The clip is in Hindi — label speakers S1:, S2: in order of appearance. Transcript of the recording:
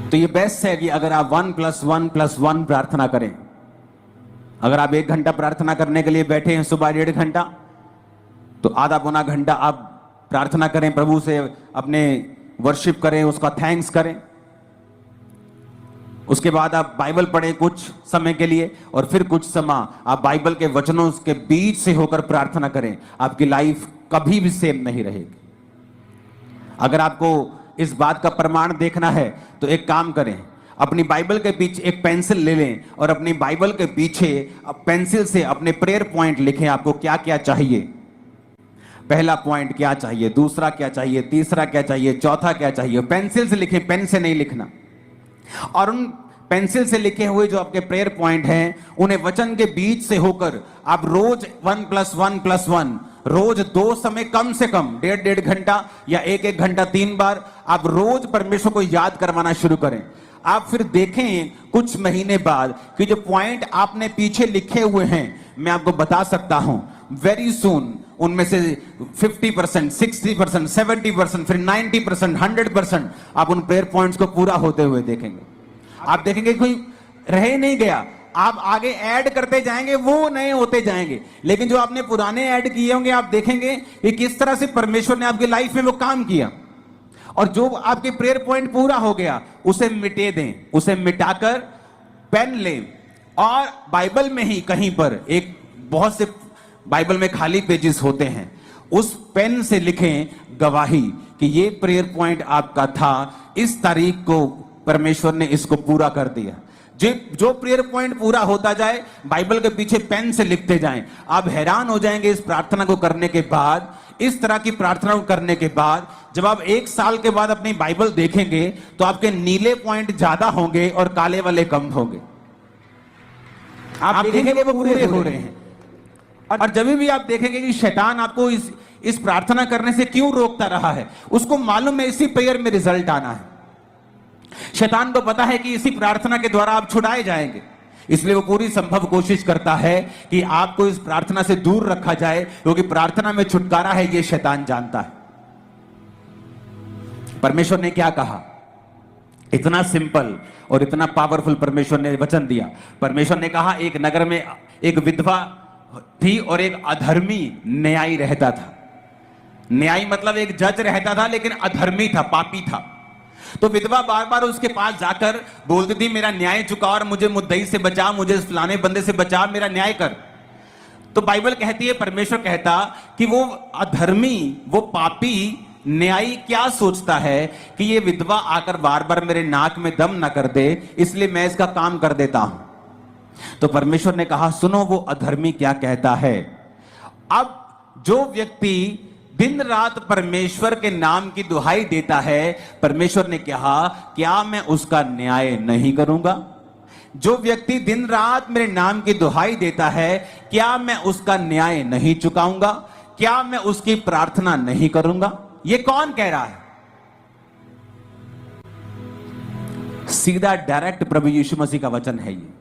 S1: तो ये बेस्ट है कि अगर आप 1+1+1 प्रार्थना करें। अगर आप 1 घंटा प्रार्थना करने के लिए बैठे हैं सुबह 1.5 घंटा, तो आधा पौना घंटा आप प्रार्थना करें, प्रभु से अपने वर्शिप करें, उसका थैंक्स करें। उसके बाद आप बाइबल पढ़ें कुछ समय के लिए, और फिर कुछ समय आप बाइबल के वचनों के बीच से होकर प्रार्थना करें। आपकी लाइफ कभी भी सेम नहीं रहेगी। अगर आपको इस बात का प्रमाण देखना है तो एक काम करें, अपनी बाइबल के पीछे एक पेंसिल ले लें और अपनी बाइबल के पीछे पेंसिल से अपने प्रेयर पॉइंट लिखें। आपको क्या क्या चाहिए, पहला पॉइंट क्या चाहिए, दूसरा क्या चाहिए, तीसरा क्या चाहिए, चौथा क्या चाहिए। पेंसिल से लिखें, पेन से नहीं लिखना। और उन पेंसिल से लिखे हुए जो आपके प्रेयर पॉइंट हैं, उन्हें वचन के बीच से होकर आप रोज 1+1+1 रोज 2 समय कम से कम 1.5 घंटा या 1 घंटा 3 बार आप रोज परमेश्वर को याद करवाना शुरू करें। आप फिर देखें कुछ महीने बाद कि जो पॉइंट आपने पीछे लिखे हुए हैं, मैं आपको बता सकता हूं वेरी सून उनमें से 50%, 60%, 70%, फिर 90%, 100% आप उन प्रेयर पॉइंट्स को पूरा होते हुए देखेंगे। आप देखेंगे कोई रह नहीं गया, आप आगे ऐड करते जाएंगे, वो नए होते जाएंगे। लेकिन जो आपने पुराने ऐड किए होंगे, आप देखेंगे कि किस तरह से परमेश्वर ने आपकी लाइफ में वो काम किया। और जो आपके प्रेयर पॉइंट पूरा हो गया, उसे मिटे दें, उसे मिटाकर पेन लें और बाइबल में ही कहीं पर एक बहुत से बाइबल में खाली पेजेस होते हैं, उस पेन से लिखें गवाही कि ये प्रेयर पॉइंट आपका था, इस तारीख को परमेश्वर ने इसको पूरा कर दिया। जो प्रेयर पॉइंट पूरा होता जाए, बाइबल के पीछे पेन से लिखते जाएं। आप हैरान हो जाएंगे इस प्रार्थना को करने के बाद, इस तरह की प्रार्थना को करने के बाद, जब आप 1 साल के बाद अपनी बाइबल देखेंगे तो आपके नीले पॉइंट ज्यादा होंगे और काले वाले कम होंगे। आप देखेंगे वो पूरे हो रहे हैं। और जब भी आप देखेंगे कि शैतान आपको इस प्रार्थना करने से क्यों रोकता रहा है, उसको मालूम है इसी प्रेयर में रिजल्ट आना है। शैतान को पता है कि इसी प्रार्थना के द्वारा आप छुड़ाए जाएंगे, इसलिए वो पूरी संभव कोशिश करता है कि आपको इस प्रार्थना से दूर रखा जाए, क्योंकि प्रार्थना में छुटकारा है, ये शैतान जानता है। परमेश्वर ने क्या कहा, इतना सिंपल और इतना पावरफुल परमेश्वर ने वचन दिया। परमेश्वर ने कहा, एक नगर में एक विधवा थी और एक अधर्मी न्यायी रहता था। न्यायी मतलब एक जज रहता था, लेकिन अधर्मी था, पापी था। तो विधवा बार बार उसके पास जाकर बोलती थी, मेरा न्याय चुका और मुझे मुद्दई से बचा, मुझे फलाने बंदे से बचा, मेरा न्याय कर। तो बाइबल कहती है, परमेश्वर कहता कि वो अधर्मी, वो पापी न्यायी क्या सोचता है कि ये विधवा आकर बार बार मेरे नाक में दम ना कर दे, इसलिए मैं इसका काम कर देता हूं। तो परमेश्वर ने कहा, सुनो वो अधर्मी क्या कहता है। अब जो व्यक्ति दिन रात परमेश्वर के नाम की दुहाई देता है, परमेश्वर ने कहा, क्या मैं उसका न्याय नहीं करूंगा? जो व्यक्ति दिन रात मेरे नाम की दुहाई देता है, क्या मैं उसका न्याय नहीं चुकाऊंगा? क्या मैं उसकी प्रार्थना नहीं करूंगा? ये कौन कह रहा है? सीधा डायरेक्ट प्रभु यीशु मसीह का वचन है ये।